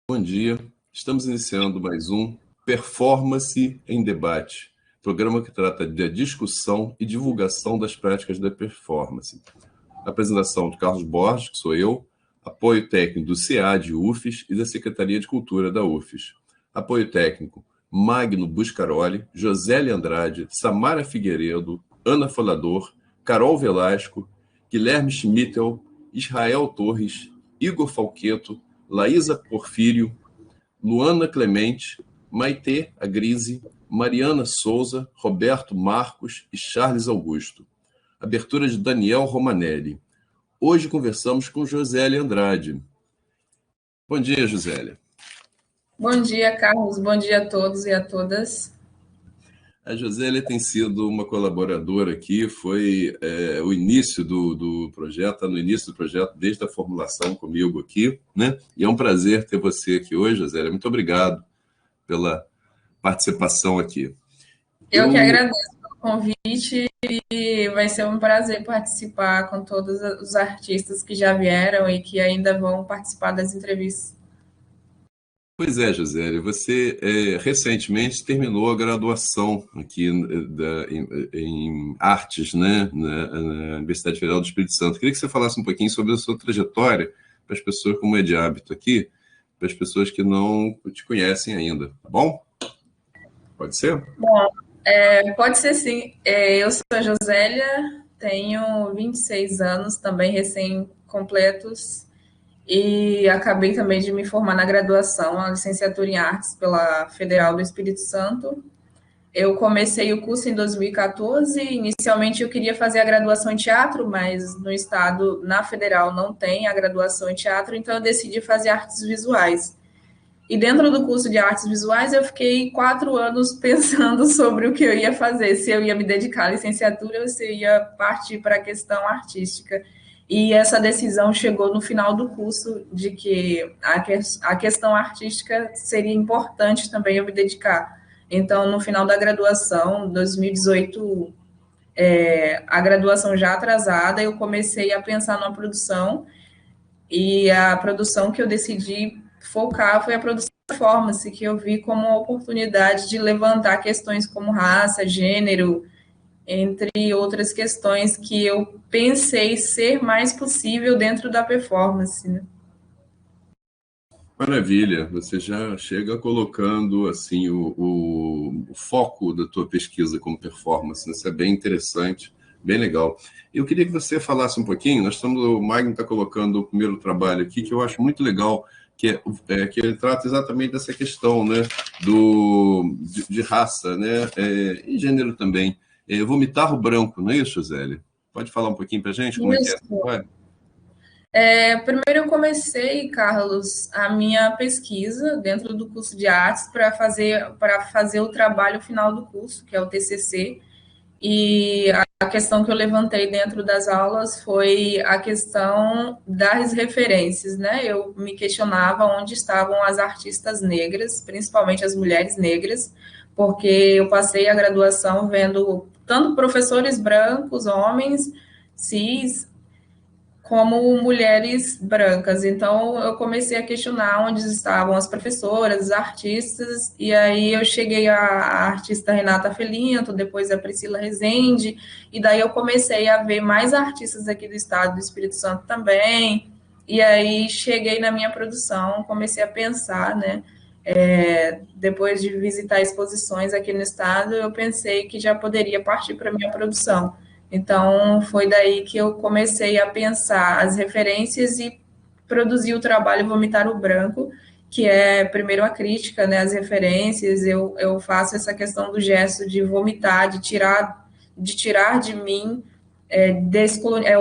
Bom dia, estamos iniciando mais um Performance em Debate, programa que trata da discussão e divulgação das práticas da performance. Apresentação de Carlos Borges, que sou eu, apoio técnico do CEAD UFES e da Secretaria de Cultura da UFES. Apoio técnico Magno Buscaroli, Josélia Andrade, Samara Figueiredo, Ana Folador, Carol Velasco, Guilherme Schmittel, Israel Torres, Igor Falqueto, Laísa Porfírio, Luana Clemente, Maitê Agrise, Mariana Souza, Roberto Marcos e Charles Augusto. Abertura de Daniel Romanelli. Hoje conversamos com Josélia Andrade. Bom dia, Josélia. Bom dia, Carlos. Bom dia a todos e a todas. A Josélia tem sido uma colaboradora aqui, foi o início do projeto, está no início do projeto, desde a formulação comigo aqui, né? E é um prazer ter você aqui hoje, Josélia. Muito obrigado pela participação aqui. Eu que agradeço pelo convite e vai ser um prazer participar com todos os artistas que já vieram e que ainda vão participar das entrevistas. Pois é, Josélia, você recentemente terminou a graduação aqui em artes, né, na Universidade Federal do Espírito Santo. Queria que você falasse um pouquinho sobre a sua trajetória para as pessoas, como é de hábito aqui, para as pessoas que não te conhecem ainda, tá bom? Pode ser? Bom, pode ser sim. Eu sou a Josélia, tenho 26 anos, também recém-completos, e acabei também de me formar na graduação, a licenciatura em artes pela Federal do Espírito Santo. Eu comecei o curso em 2014. Inicialmente eu queria fazer a graduação em teatro, mas no estado, na Federal, não tem a graduação em teatro, então eu decidi fazer artes visuais. E dentro do curso de artes visuais, eu fiquei 4 anos pensando sobre o que eu ia fazer, se eu ia me dedicar à licenciatura ou se eu ia partir para a questão artística. E essa decisão chegou no final do curso de que a questão artística seria importante também eu me dedicar. Então, no final da graduação, 2018, a graduação já atrasada, eu comecei a pensar numa produção, e a produção que eu decidi focar foi a produção de performance, que eu vi como uma oportunidade de levantar questões como raça, gênero, entre outras questões que eu pensei ser mais possível dentro da performance, né? Maravilha, você já chega colocando assim o foco da tua pesquisa como performance, né? Isso é bem interessante, bem legal. Eu queria que você falasse um pouquinho, o Magno está colocando o primeiro trabalho aqui, que eu acho muito legal, que ele trata exatamente dessa questão, né, de raça, né, e gênero também. Vomitar o branco, não é isso, Zélia? Pode falar um pouquinho para a gente como é que é esse Isso. trabalho? Primeiro eu comecei, Carlos, a minha pesquisa dentro do curso de artes para fazer o trabalho final do curso, que é o TCC. E a questão que eu levantei dentro das aulas foi a questão das referências, né? Eu me questionava onde estavam as artistas negras, principalmente as mulheres negras, porque eu passei a graduação vendo tanto professores brancos, homens, cis, como mulheres brancas. Então, eu comecei a questionar onde estavam as professoras, os artistas, e aí eu cheguei à artista Renata Felinto, depois a Priscila Rezende, e daí eu comecei a ver mais artistas aqui do estado do Espírito Santo também, e aí cheguei na minha produção, comecei a pensar, né, depois de visitar exposições aqui no estado, eu pensei que já poderia partir para a minha produção. Então, foi daí que eu comecei a pensar as referências e produzir o trabalho Vomitar o Branco, que é primeiro a crítica, né, as referências. Eu faço essa questão do gesto de vomitar, de tirar de mim,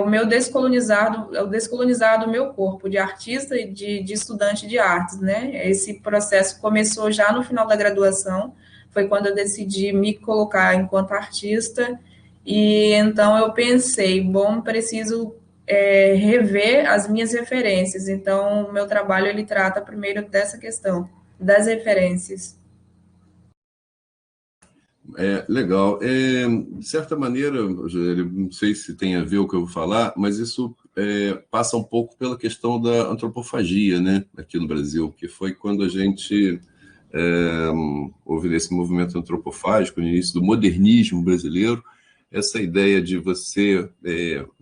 o meu descolonizado, é o descolonizar do meu corpo de artista e de estudante de artes, né? Esse processo começou já no final da graduação, foi quando eu decidi me colocar enquanto artista, e então eu pensei, bom, preciso rever as minhas referências. Então, o meu trabalho ele trata primeiro dessa questão das referências. Legal. De certa maneira, Rogério, não sei se tem a ver com o que eu vou falar, mas isso passa um pouco pela questão da antropofagia, né, aqui no Brasil, que foi quando a gente houve esse movimento antropofágico, no início do modernismo brasileiro, essa ideia de você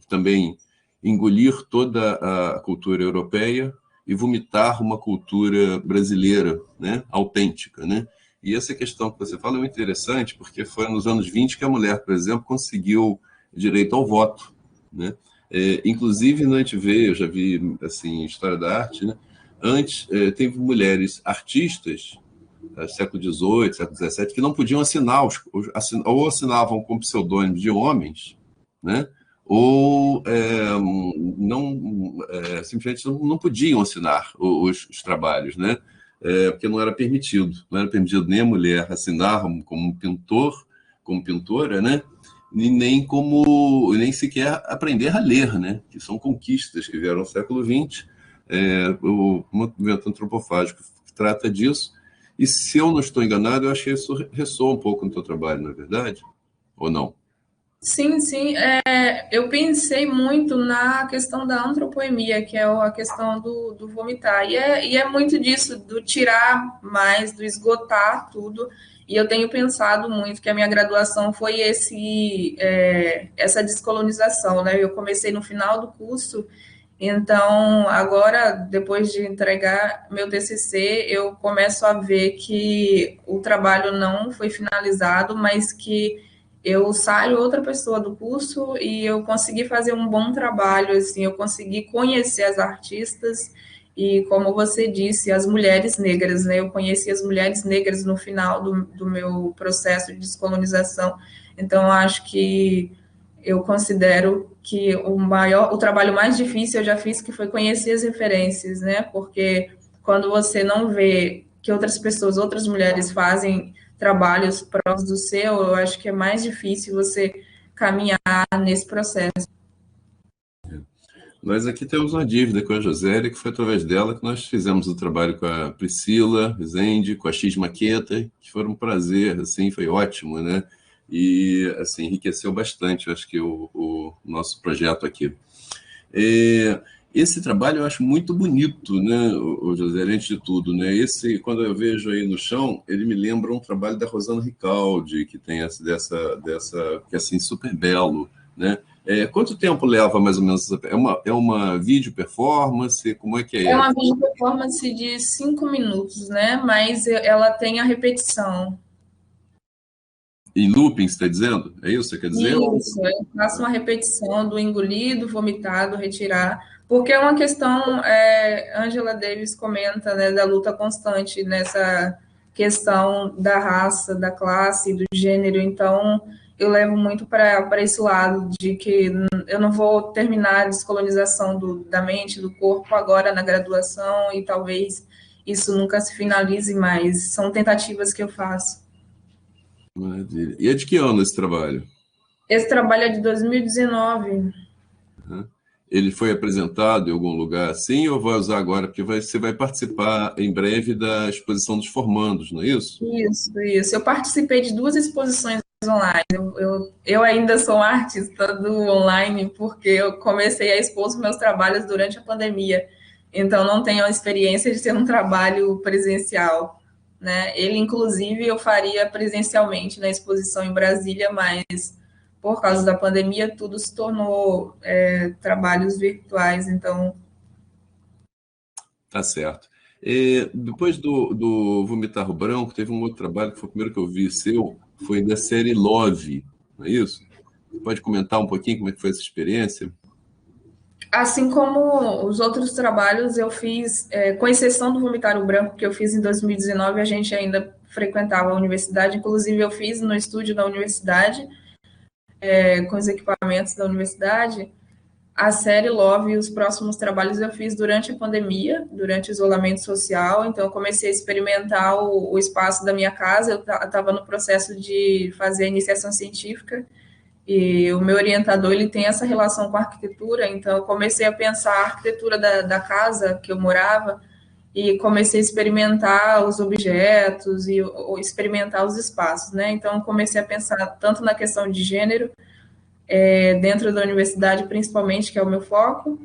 também engolir toda a cultura europeia e vomitar uma cultura brasileira, né, autêntica, né? E essa questão que você fala é muito interessante, porque foi nos anos 20 que a mulher, por exemplo, conseguiu direito ao voto, né? Inclusive, a gente vê, eu já vi assim, história da arte, né? Antes, teve mulheres artistas, século XVIII, século XVII, que não podiam assinar, ou assinavam com pseudônimos de homens, né? Ou simplesmente não podiam assinar os trabalhos, né? Porque não era permitido. Não era permitido nem a mulher assinar como pintor, como pintora, né? E nem sequer aprender a ler, né? Que são conquistas que vieram no século XX. O movimento antropofágico trata disso. E se eu não estou enganado, eu acho que isso ressoa um pouco no teu trabalho, não é verdade? Ou não? Sim, sim. Eu pensei muito na questão da antropoemia, que é a questão do vomitar. E é muito disso, do tirar mais, do esgotar tudo. E eu tenho pensado muito que a minha graduação foi essa descolonização, né? Eu comecei no final do curso, então agora, depois de entregar meu TCC, eu começo a ver que o trabalho não foi finalizado, mas que eu saio outra pessoa do curso e eu consegui fazer um bom trabalho, assim, eu consegui conhecer as artistas e, como você disse, as mulheres negras, né? Eu conheci as mulheres negras no final do meu processo de descolonização, então acho que eu considero que o trabalho mais difícil eu já fiz, que foi conhecer as referências, né? Porque quando você não vê que outras pessoas, outras mulheres fazem trabalhos próximos do seu, eu acho que é mais difícil você caminhar nesse processo. Nós aqui temos uma dívida com a Josélia, que foi através dela que nós fizemos o trabalho com a Priscila Rezende, com a X Maqueta, que foi um prazer, assim, foi ótimo, né? E, assim, enriqueceu bastante, eu acho que o nosso projeto aqui. Esse trabalho eu acho muito bonito, né, o José, antes de tudo, né? Quando eu vejo aí no chão, ele me lembra um trabalho da Rosana Ricaldi, que tem que é assim, super belo, né? Quanto tempo leva, mais ou menos? É uma vídeo performance? Como é que é? É uma vídeo performance de 5 minutos, né? Mas ela tem a repetição. Em looping, você está dizendo? É isso que você quer dizer? Isso, eu faço uma repetição do engolido, vomitado, retirar, porque é uma questão, Angela Davis comenta, né, da luta constante nessa questão da raça, da classe, do gênero, então eu levo muito para esse lado de que eu não vou terminar a descolonização da mente, do corpo agora na graduação e talvez isso nunca se finalize mais, são tentativas que eu faço. Maravilha. E é de que ano esse trabalho? Esse trabalho é de 2019. Ele foi apresentado em algum lugar assim ou vai usar agora? Porque você vai participar em breve da exposição dos formandos, não é isso? Isso. Eu participei de 2 exposições online. Eu ainda sou uma artista do online porque eu comecei a expor os meus trabalhos durante a pandemia. Então, não tenho a experiência de ter um trabalho presencial, né? Ele, inclusive, eu faria presencialmente na exposição em Brasília, mas por causa da pandemia, tudo se tornou trabalhos virtuais. Então, Tá certo. Depois do Vomitar o Branco, teve um outro trabalho que foi o primeiro que eu vi seu, foi da série Love, não é isso? Você pode comentar um pouquinho como é que foi essa experiência? assim como os outros trabalhos, eu fiz, com exceção do Vomitar o Branco, que eu fiz em 2019, a gente ainda frequentava a universidade, inclusive eu fiz no estúdio da universidade, com os equipamentos da universidade. A série Love e os próximos trabalhos eu fiz durante a pandemia, durante o isolamento social, então eu comecei a experimentar o espaço da minha casa, eu estava no processo de fazer a iniciação científica, e o meu orientador, ele tem essa relação com a arquitetura, então eu comecei a pensar a arquitetura da casa que eu morava e comecei a experimentar os objetos e experimentar os espaços, né? Então comecei a pensar tanto na questão de gênero, dentro da universidade principalmente, que é o meu foco,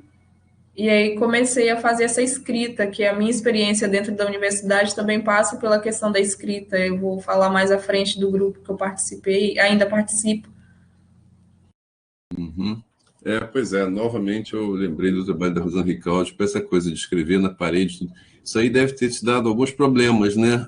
E aí comecei a fazer essa escrita, que a minha experiência dentro da universidade também passa pela questão da escrita. Eu vou falar mais à frente do grupo que eu participei, ainda participo. Uhum. Pois é, novamente eu lembrei do trabalho da Rosana Ricaldi, para essa coisa de escrever na parede. Isso aí deve ter te dado alguns problemas, né?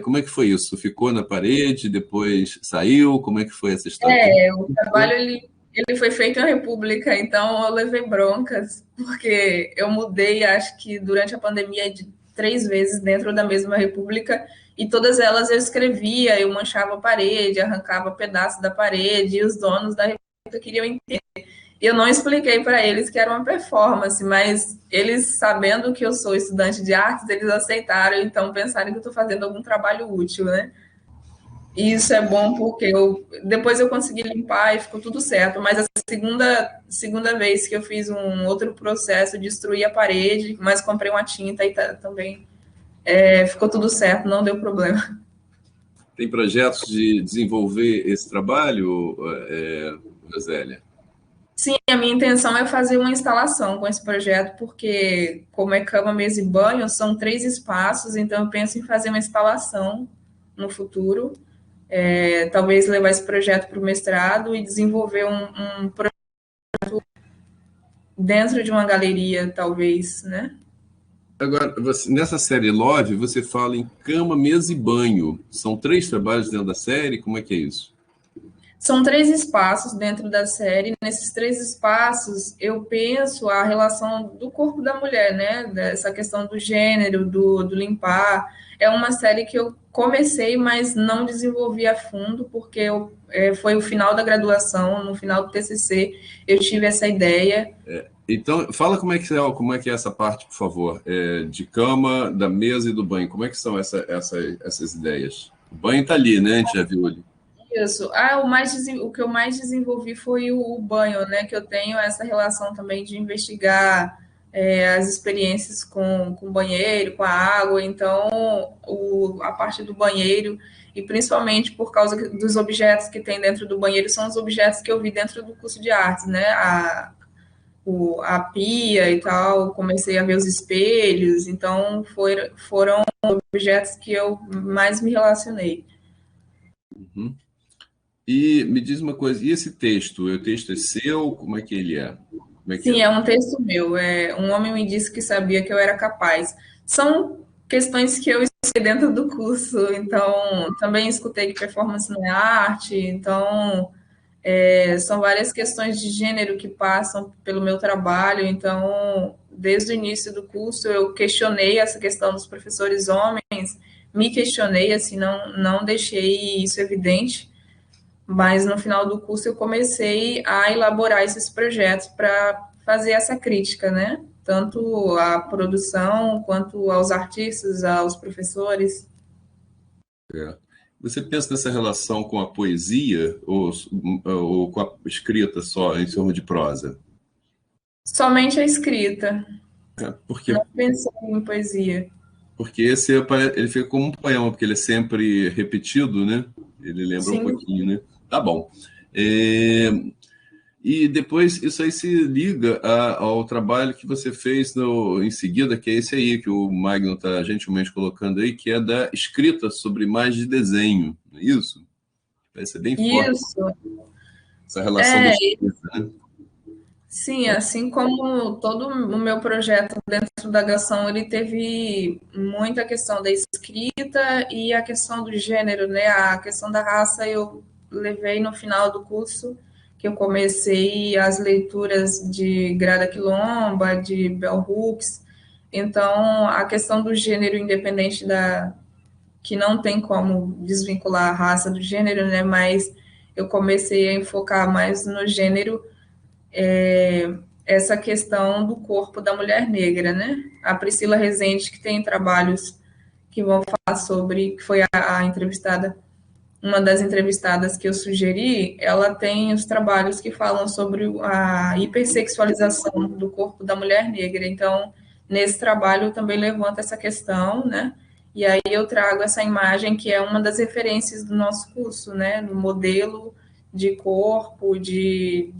Como é que foi isso? Ficou na parede, depois saiu? Como é que foi essa história? O trabalho ele foi feito em República, então eu levei broncas, porque eu mudei, acho que durante a pandemia, de 3 vezes dentro da mesma República, e todas elas eu escrevia, eu manchava a parede, arrancava pedaços da parede, e os donos da República queriam entender. Eu não expliquei para eles que era uma performance, mas eles, sabendo que eu sou estudante de artes, eles aceitaram, então pensaram que eu estou fazendo algum trabalho útil, né? E isso é bom porque depois eu consegui limpar e ficou tudo certo. Mas a segunda vez que eu fiz um outro processo, destruí a parede, mas comprei uma tinta e também ficou tudo certo, não deu problema. Tem projetos de desenvolver esse trabalho, Rosélia? Sim, a minha intenção é fazer uma instalação com esse projeto, porque como é cama, mesa e banho, são 3 espaços, então eu penso em fazer uma instalação no futuro. Talvez levar esse projeto para o mestrado e desenvolver um projeto dentro de uma galeria, talvez, né? Agora, nessa série Love, você fala em cama, mesa e banho. São 3 trabalhos dentro da série? Como é que é isso? São 3 espaços dentro da série. Nesses 3 espaços, eu penso a relação do corpo da mulher, né? Dessa questão do gênero, do limpar. É uma série que eu comecei, mas não desenvolvi a fundo, porque foi o final da graduação, no final do TCC, eu tive essa ideia. Então, fala como é que é essa parte, por favor, de cama, da mesa e do banho. Como é que são essas ideias? O banho está ali, né? A gente já viu ali. Isso. O que eu mais desenvolvi foi o banho, né? Que eu tenho essa relação também de investigar as experiências com o banheiro, com a água. Então, a parte do banheiro, e principalmente por causa dos objetos que tem dentro do banheiro, são os objetos que eu vi dentro do curso de artes, né? A pia e tal, comecei a ver os espelhos, então foram objetos que eu mais me relacionei. Uhum. E me diz uma coisa, e esse texto? O texto é seu? Como é que ele é? Como é que é? Sim, é um texto meu. Um homem me disse que sabia que eu era capaz. São questões que eu escutei dentro do curso, então também escutei que performance não é arte, então são várias questões de gênero que passam pelo meu trabalho. Então, desde o início do curso, eu questionei essa questão dos professores homens, me questionei, assim, não deixei isso evidente. Mas no final do curso eu comecei a elaborar esses projetos para fazer essa crítica, né? Tanto à produção quanto aos artistas, aos professores. É. Você pensa nessa relação com a poesia ou com a escrita só em forma de prosa? Somente a escrita, Porque não pensei em poesia. ele fica como um poema, porque ele é sempre repetido, né? Ele lembra um Sim, pouquinho, né? Tá bom. É, E depois isso aí se liga ao trabalho que você fez em seguida, que é esse aí, que o Magno está gentilmente colocando aí, que é da escrita sobre imagens de desenho, não é isso? Vai ser bem forte isso. essa relação da escrita, né? Sim, assim como todo o meu projeto dentro da Gação, ele teve muita questão da escrita e a questão do gênero, né? A questão da raça eu levei no final do curso, que eu comecei as leituras de Grada Quilomba, de Bell Hooks. Então, a questão do gênero independente que não tem como desvincular a raça do gênero, né? Mas eu comecei a enfocar mais no gênero, essa questão do corpo da mulher negra, né? A Priscila Rezende, que tem trabalhos que vão falar sobre, que foi a entrevistada, uma das entrevistadas que eu sugeri, ela tem os trabalhos que falam sobre a hipersexualização do corpo da mulher negra. Então, nesse trabalho eu também levanto essa questão, né? E aí eu trago essa imagem que é uma das referências do nosso curso, né? No modelo de corpo, de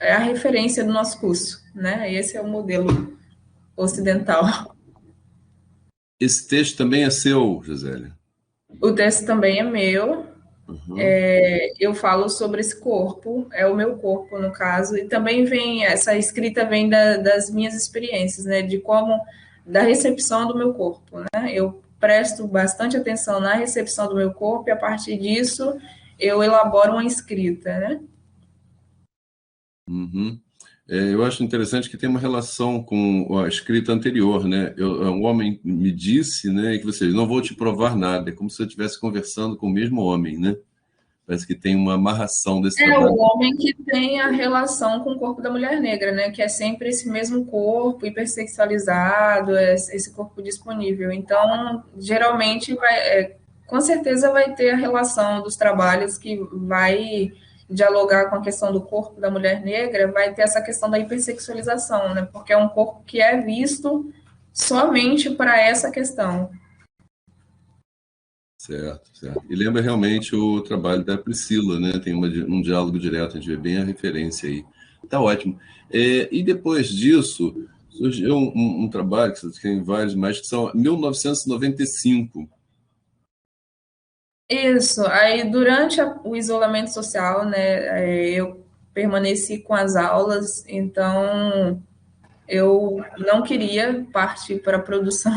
é a referência do nosso curso, né? Esse é o modelo ocidental. Esse texto também é seu, Gisele? O texto também é meu. Uhum. Eu falo sobre esse corpo, é o meu corpo, no caso, e também vem, essa escrita vem das minhas experiências, né? De como, da recepção do meu corpo, né? Eu presto bastante atenção na recepção do meu corpo e, a partir disso, eu elaboro uma escrita, né? Uhum. Eu acho interessante que tem uma relação com a escrita anterior, né? Um homem me disse, né, que você não vou te provar nada, é como se eu estivesse conversando com o mesmo homem, né? Parece que tem uma amarração desse É trabalho. o homem que tem a relação com o corpo da mulher negra, né? Que é sempre esse mesmo corpo hipersexualizado, esse corpo disponível. Então, geralmente, com certeza vai ter a relação dos trabalhos que vai dialogar com a questão do corpo da mulher negra, vai ter essa questão da hipersexualização, né? Porque é um corpo que é visto somente para essa questão. Certo, certo. E lembra realmente o trabalho da Priscila, né? Tem um diálogo direto, a gente vê bem a referência aí. Tá ótimo. E depois disso, surgiu um trabalho, que você tem vários mais, que são 1995. Isso. Aí, durante o isolamento social, né, eu permaneci com as aulas, então eu não queria partir para a produção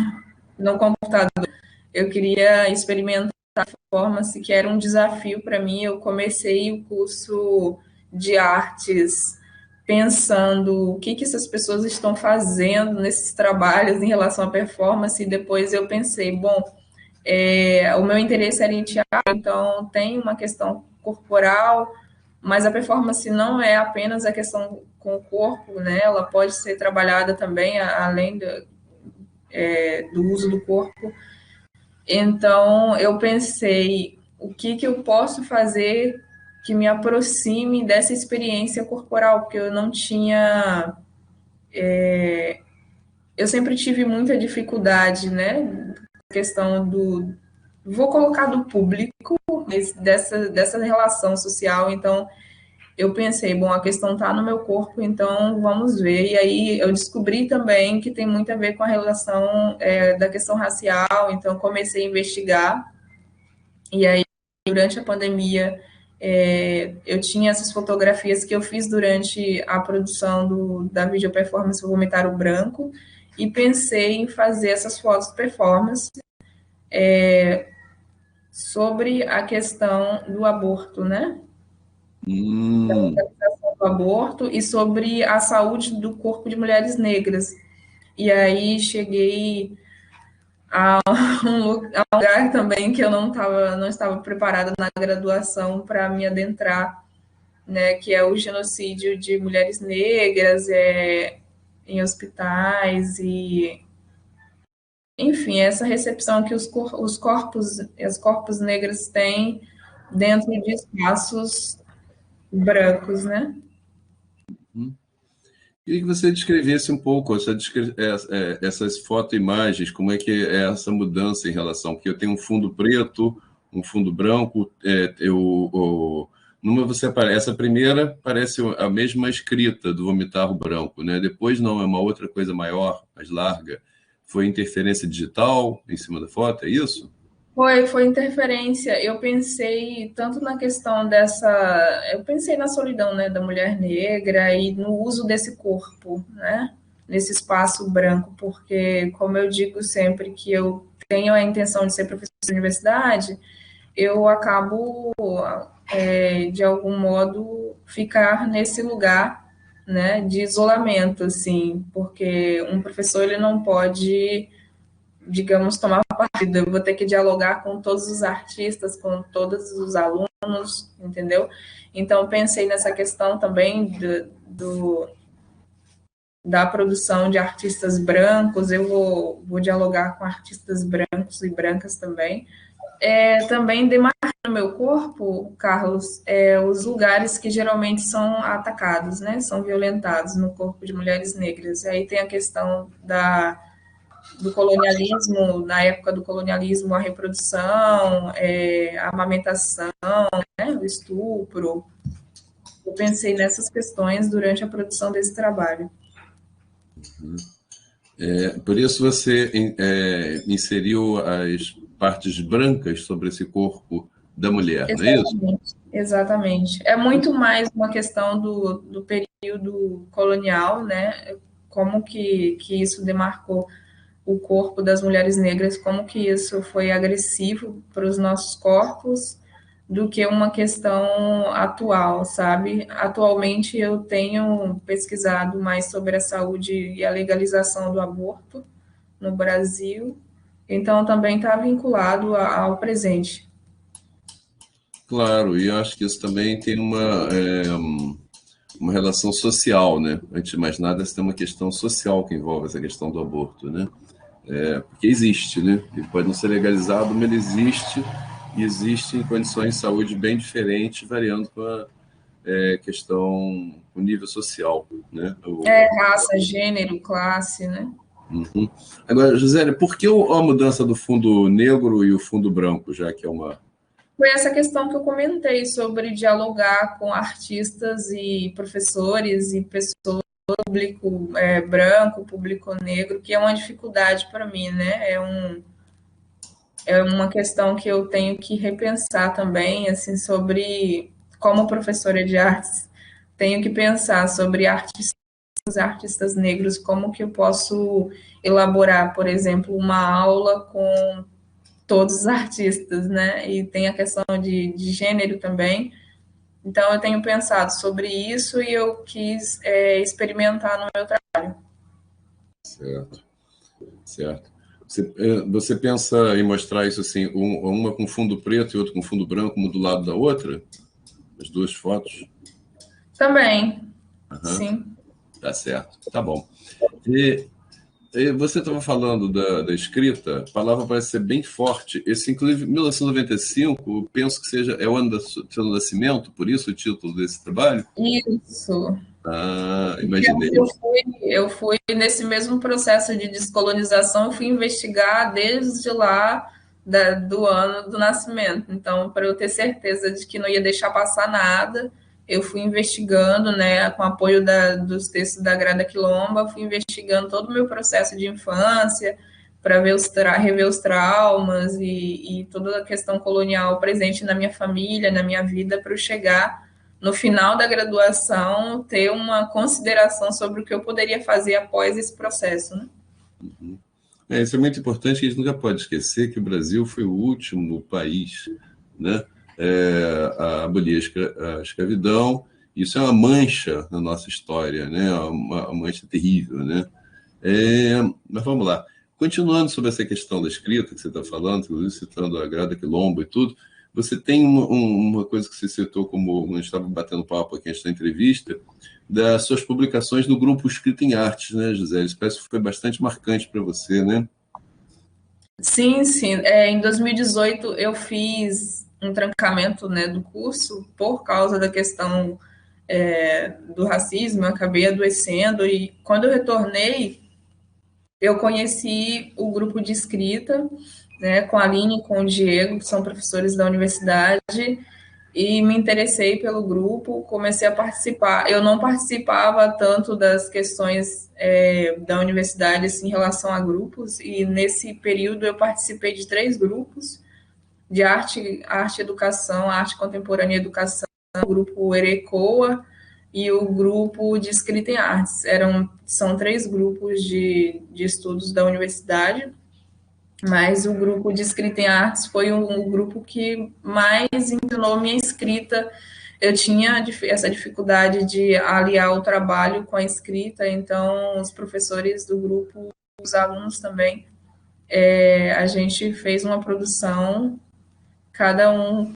no computador. Eu queria experimentar a performance, que era um desafio para mim. Eu comecei o curso de artes pensando o que essas pessoas estão fazendo nesses trabalhos em relação à performance, e depois eu pensei, bom, o meu interesse era em teatro, então tem uma questão corporal, mas a performance não é apenas a questão com o corpo, né? Ela pode ser trabalhada também além do uso do corpo. Então eu pensei o que eu posso fazer que me aproxime dessa experiência corporal, porque eu não tinha, eu sempre tive muita dificuldade, né? Questão do, vou colocar do público, dessa relação social. Então, eu pensei, bom, a questão está no meu corpo, então vamos ver. E aí eu descobri também que tem muito a ver com a relação da questão racial, então comecei a investigar. E aí, durante a pandemia, eu tinha essas fotografias que eu fiz durante a produção da video performance Vomitar o Branco, e pensei em fazer essas fotos performance sobre a questão do aborto, né? Hum, Do aborto e sobre a saúde do corpo de mulheres negras. E aí cheguei a um lugar também que eu não estava preparada na graduação para me adentrar, né? Que é o genocídio de mulheres negras em hospitais e, enfim, essa recepção que os corpos negros têm dentro de espaços brancos, né? hum. Queria que você descrevesse um pouco essas fotoimagens, como é que é essa mudança em relação, porque eu tenho um fundo preto, um fundo branco, numa você aparece, essa primeira parece a mesma escrita do Vomitar o Branco, né? Depois não, é uma outra coisa maior, mais larga. Foi interferência digital em cima da foto, é isso? Foi interferência. Eu pensei tanto na questão dessa. Eu pensei na solidão, né, da mulher negra e no uso desse corpo, né, nesse espaço branco, porque, como eu digo sempre que eu tenho a intenção de ser professora de universidade, eu acabo, de algum modo, ficar nesse lugar, né, de isolamento, assim, porque um professor ele não pode, digamos, tomar partido. Eu vou ter que dialogar com todos os artistas, com todos os alunos, entendeu? Então, pensei nessa questão também da produção de artistas brancos. Eu vou dialogar com artistas brancos e brancas também. Também demarcar no meu corpo, Carlos, os lugares que geralmente são atacados, né? São violentados no corpo de mulheres negras. E aí tem a questão do colonialismo, na época do colonialismo, a reprodução, a amamentação, né, o estupro. Eu pensei nessas questões durante a produção desse trabalho. Por isso você inseriu as partes brancas sobre esse corpo da mulher, não é isso? Exatamente, exatamente. É muito mais uma questão do período colonial, né? Como que isso demarcou o corpo das mulheres negras, como que isso foi agressivo para os nossos corpos, do que uma questão atual, sabe? Atualmente eu tenho pesquisado mais sobre a saúde e a legalização do aborto no Brasil, então também está vinculado ao presente. Claro, e eu acho que isso também tem uma relação social, né? Antes de mais nada, tem uma questão social que envolve essa questão do aborto, né? Porque existe, né? Ele pode não ser legalizado, mas ele existe, e existe em condições de saúde bem diferentes, variando com a questão, o nível social, né? Raça, gênero, classe, né? Uhum. Agora, Gisele, por que a mudança do fundo negro e o fundo branco, já que é uma... Foi essa questão que eu comentei sobre dialogar com artistas e professores e pessoas, público branco, público negro, que é uma dificuldade para mim, né? É uma questão que eu tenho que repensar também, assim, sobre como professora de artes, tenho que pensar sobre artistas negros, como que eu posso elaborar, por exemplo, uma aula com todos os artistas, né? E tem a questão de gênero também. Então, eu tenho pensado sobre isso e eu quis experimentar no meu trabalho. Certo, certo. Você pensa em mostrar isso assim, uma com fundo preto e outra com fundo branco, uma do lado da outra? As duas fotos? Também, Aham, sim. tá certo, tá bom. E você estava falando da escrita, a palavra parece ser bem forte. Esse, inclusive, 1995, eu penso que é o ano do seu nascimento, por isso o título desse trabalho? Isso. Ah, imaginei. Eu fui nesse mesmo processo de descolonização, eu fui investigar desde lá do ano do nascimento. Então, para eu ter certeza de que não ia deixar passar nada, eu fui investigando, né, com apoio dos textos da Grada Quilomba, fui investigando todo o meu processo de infância, para rever os traumas e toda a questão colonial presente na minha família, na minha vida, para eu chegar no final da graduação, ter uma consideração sobre o que eu poderia fazer após esse processo, né? Isso é muito importante, que a gente nunca pode esquecer que o Brasil foi o último país, né, a abolir a escravidão. Isso é uma mancha na nossa história, né, uma mancha terrível, né? Mas vamos lá. Continuando sobre essa questão da escrita que você está falando, inclusive citando a Grada Quilombo e tudo, você tem uma coisa que você citou como, a gente estava batendo papo aqui antes da entrevista, das suas publicações no grupo Escrita em Artes, né, Gisele? Isso parece que foi bastante marcante para você, né? Sim, sim. Em 2018 eu fiz um trancamento, né, do curso por causa da questão do racismo, eu acabei adoecendo e quando eu retornei, eu conheci o grupo de escrita, né, com a Aline e com o Diego, que são professores da universidade, e me interessei pelo grupo, comecei a participar. Eu não participava tanto das questões da universidade assim, em relação a grupos, e nesse período eu participei de 3 grupos, de arte educação, arte contemporânea e educação, o grupo Erecoa e o grupo de escrita em artes. São 3 grupos de estudos da universidade, mas o grupo de escrita em artes foi o grupo que mais ensinou minha escrita. Eu tinha essa dificuldade de aliar o trabalho com a escrita, então os professores do grupo, os alunos também, a gente fez uma produção, cada um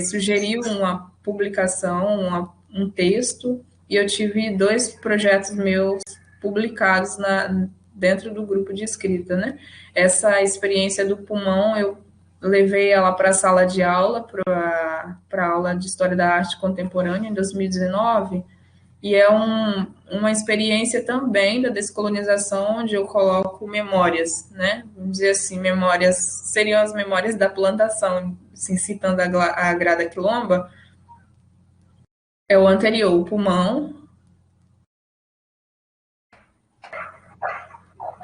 sugeriu uma publicação, um texto, e eu tive 2 projetos meus publicados dentro do grupo de escrita, né? Essa experiência do pulmão, eu levei ela para a sala de aula, para a aula de História da Arte Contemporânea, em 2019, e é uma experiência também da descolonização, onde eu coloco memórias, né? Vamos dizer assim, memórias, seriam as memórias da plantação, assim, citando a Grada Quilomba, É o anterior, o pulmão.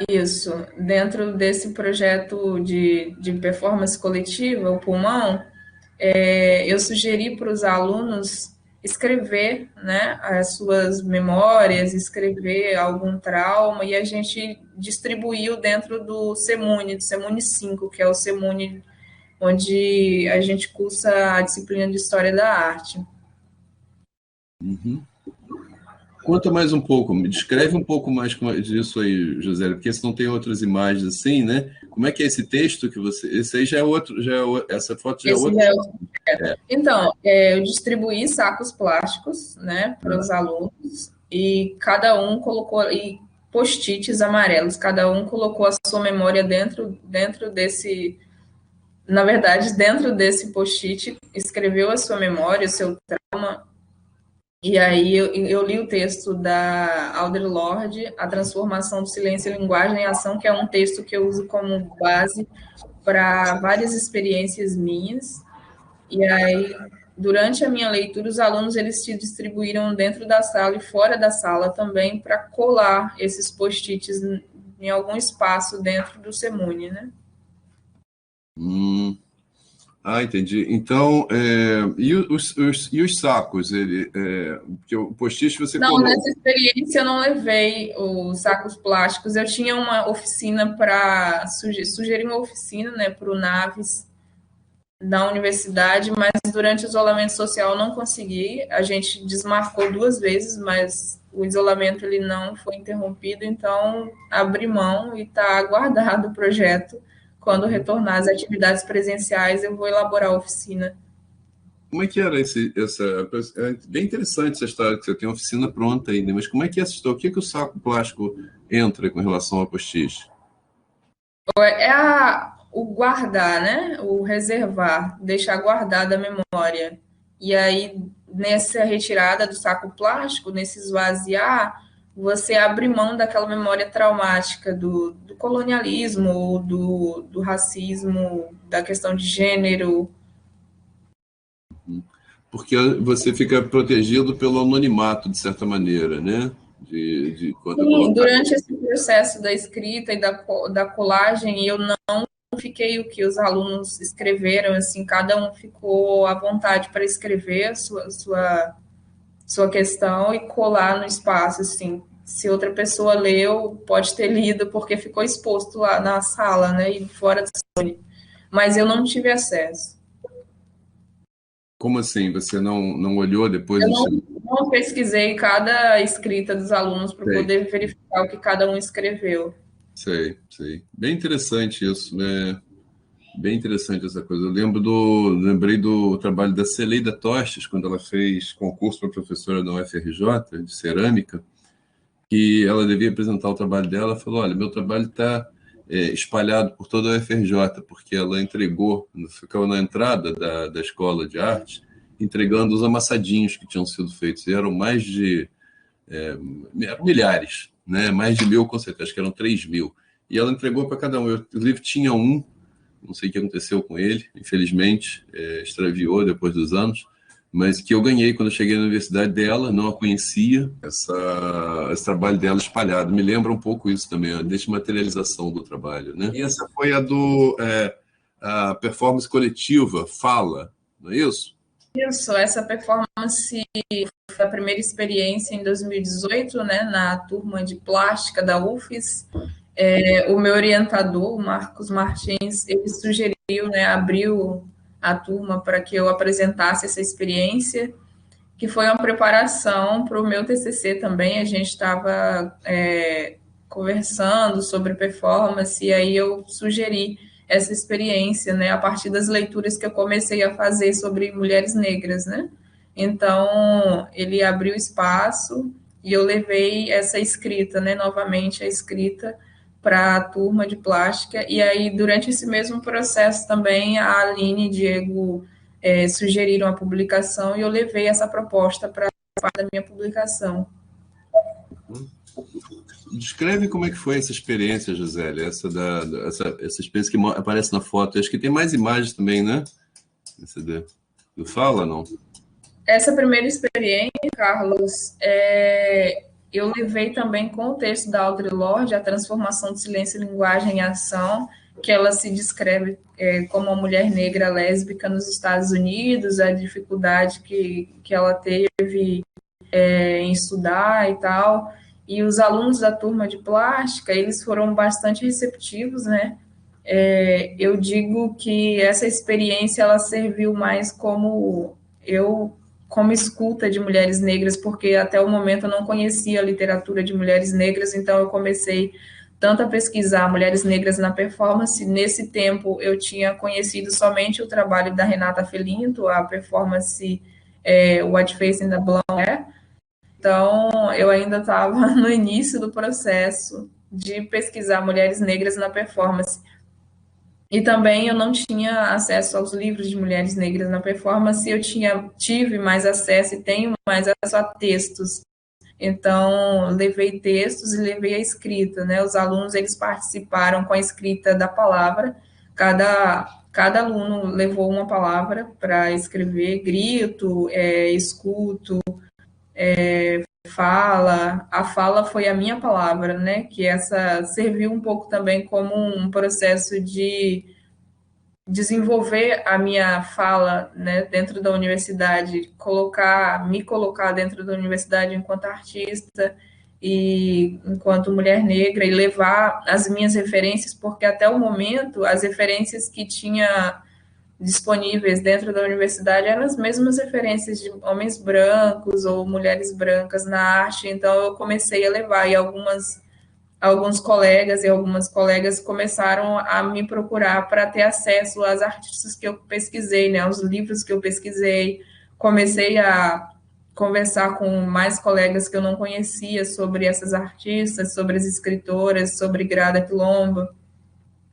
Isso. Dentro desse projeto de performance coletiva, o pulmão, eu sugeri para os alunos escrever, né, as suas memórias, escrever algum trauma, e a gente distribuiu dentro do CEMUNI 5, que é o CEMUNI onde a gente cursa a disciplina de História da Arte. Uhum. Conta mais um pouco, me descreve um pouco mais disso aí, José, porque se não tem outras imagens assim, né? Como é que é esse texto que você... Esse aí já é outro, essa foto já é Esse outro. já é. Então, eu distribuí sacos plásticos, né, para os alunos, e cada um colocou, e post-its amarelos, cada um colocou a sua memória dentro desse, na verdade, dentro desse post-it, escreveu a sua memória, o seu trauma, e aí eu li o texto da Audre Lorde, A Transformação do Silêncio em Linguagem em Ação, que é um texto que eu uso como base para várias experiências minhas. E aí, durante a minha leitura, os alunos eles se distribuíram dentro da sala e fora da sala também para colar esses post-its em algum espaço dentro do CEMUNI, né? Ah, entendi. Então, e os sacos? Porque o post-it você Não, colou. nessa experiência eu não levei os sacos plásticos. Eu tinha uma oficina para sugerir uma oficina, né, para o Naves na universidade, mas durante o isolamento social eu não consegui. A gente desmarcou 2 vezes, mas o isolamento ele não foi interrompido, então abri mão e está guardado o projeto. Quando retornar às atividades presenciais, eu vou elaborar a oficina. Como é que era é bem interessante essa história que você tem uma oficina pronta ainda, mas como é que é essa história? O que o saco plástico entra com relação ao post-it? O guardar, né? O reservar, deixar guardada a memória. E aí, nessa retirada do saco plástico, nesse esvaziar, você abre mão daquela memória traumática do colonialismo, do racismo, da questão de gênero. Porque você fica protegido pelo anonimato, de certa maneira, né? Quando é Sim, colocado. durante esse processo da escrita e da colagem, eu não fiquei o que os alunos escreveram, assim, cada um ficou à vontade para escrever a sua questão e colar no espaço, assim. Se outra pessoa leu, pode ter lido porque ficou exposto lá na sala, né, e fora do salão. Mas eu não tive acesso. Como assim? Você não olhou depois Eu do não pesquisei cada escrita dos alunos para Sei, poder verificar o que cada um escreveu. sei, sei. Bem interessante isso, né? Bem interessante essa coisa. Lembrei do trabalho da Celeida Tostes, quando ela fez concurso para professora da UFRJ, de cerâmica, que ela devia apresentar o trabalho dela. Ela falou: olha, meu trabalho está espalhado por toda a UFRJ, porque ela ficou na entrada da escola de arte, entregando os amassadinhos que tinham sido feitos. E eram eram milhares, né? Mais de 1.000, com certeza, acho que eram 3.000. E ela entregou para cada um. Eu, inclusive, tinha um, não sei o que aconteceu com ele, infelizmente, extraviou depois dos anos, mas que eu ganhei quando eu cheguei na universidade dela, não a conhecia, esse trabalho dela espalhado. Me lembra um pouco isso também, a desmaterialização do trabalho, né? E essa foi a performance coletiva, Fala, não é isso? Isso, essa performance foi a primeira experiência em 2018, né, na turma de plástica da UFES. O meu orientador, o Marcos Martins, ele sugeriu, né, abriu a turma para que eu apresentasse essa experiência, que foi uma preparação para o meu TCC também. A gente estava conversando sobre performance e aí eu sugeri essa experiência, né, a partir das leituras que eu comecei a fazer sobre mulheres negras, né? Então, ele abriu espaço e eu levei essa escrita, né, novamente a escrita para a turma de plástica. E aí, durante esse mesmo processo também, a Aline e Diego sugeriram a publicação e eu levei essa proposta para a minha publicação. Descreve como é que foi essa experiência, Gisele, essa experiência que aparece na foto. Acho que tem mais imagens também, né? Do Fala, não? essa primeira experiência, Carlos, eu levei também com o texto da Audre Lorde, A Transformação do Silêncio e Linguagem em Ação, que ela se descreve como uma mulher negra lésbica nos Estados Unidos, a dificuldade que ela teve em estudar e tal. E os alunos da turma de plástica, eles foram bastante receptivos, né? Eu digo que essa experiência ela serviu mais como escuta de mulheres negras, porque até o momento eu não conhecia a literatura de mulheres negras, então eu comecei tanto a pesquisar mulheres negras na performance. Nesse tempo eu tinha conhecido somente o trabalho da Renata Felinto, a performance What Face in the Blonde Hair. Então eu ainda estava no início do processo de pesquisar mulheres negras na performance. E também eu não tinha acesso aos livros de mulheres negras na performance, eu tive mais acesso e tenho mais acesso a textos. Então, levei textos e levei a escrita, né? Os alunos, eles participaram com a escrita da palavra, cada aluno levou uma palavra para escrever, grito, escuto, fala. A fala foi a minha palavra, né? Que essa serviu um pouco também como um processo de desenvolver a minha fala, né, dentro da universidade, me colocar dentro da universidade enquanto artista e enquanto mulher negra e levar as minhas referências, porque até o momento as referências que tinha disponíveis dentro da universidade eram as mesmas referências de homens brancos ou mulheres brancas na arte, então eu comecei a levar e alguns colegas e algumas colegas começaram a me procurar para ter acesso às artistas que eu pesquisei, né, aos livros que eu pesquisei. Comecei a conversar com mais colegas que eu não conhecia sobre essas artistas, sobre as escritoras, sobre Grada Quilomba.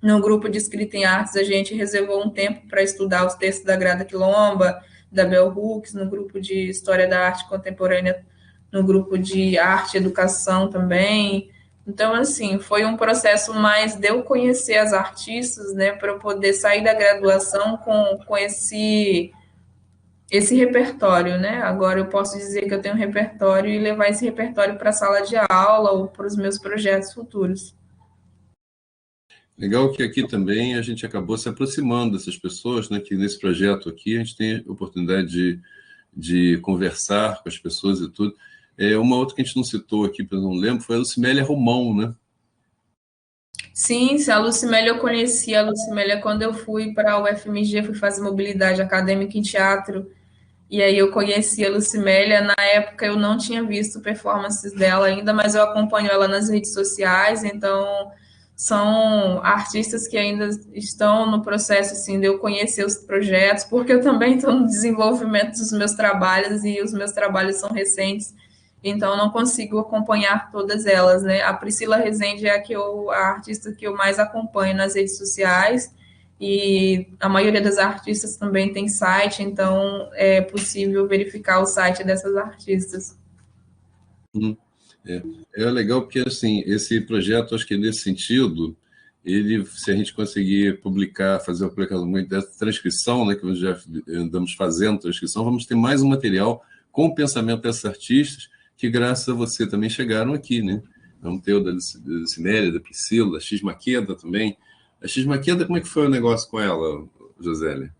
No grupo de escrita em artes, a gente reservou um tempo para estudar os textos da Grada Quilomba, da Bell Hooks, no grupo de História da Arte Contemporânea, no grupo de Arte e Educação também. Então, assim, foi um processo mais de eu conhecer as artistas, né, para eu poder sair da graduação com esse repertório, né? Agora eu posso dizer que eu tenho um repertório e levar esse repertório para a sala de aula ou para os meus projetos futuros. Legal que aqui também a gente acabou se aproximando dessas pessoas, né? Que nesse projeto aqui a gente tem a oportunidade de conversar com as pessoas e tudo. Uma outra que a gente não citou aqui, eu não lembro, foi a Lucimélia Romão, né? Sim, a Lucimélia, eu conheci a Lucimélia quando eu fui para a UFMG, fui fazer mobilidade acadêmica em teatro, e aí eu conheci a Lucimélia. Na época eu não tinha visto performances dela ainda, mas eu acompanho ela nas redes sociais, então são artistas que ainda estão no processo assim, de eu conhecer os projetos, porque eu também estou no desenvolvimento dos meus trabalhos e os meus trabalhos são recentes, então eu não consigo acompanhar todas elas, né? A Priscila Rezende é a artista que eu mais acompanho nas redes sociais, e a maioria das artistas também tem site, então é possível verificar o site dessas artistas. É legal porque, assim, esse projeto, acho que nesse sentido, ele, se a gente conseguir publicar, fazer a publicação dessa transcrição, né, que nós já andamos fazendo transcrição, vamos ter mais um material com o pensamento dessas artistas, que graças a você também chegaram aqui, né? Vamos ter o da Lucimélia, da Priscila, da X Maqueda também. A X Maqueda, como é que foi o negócio com ela, Josélia?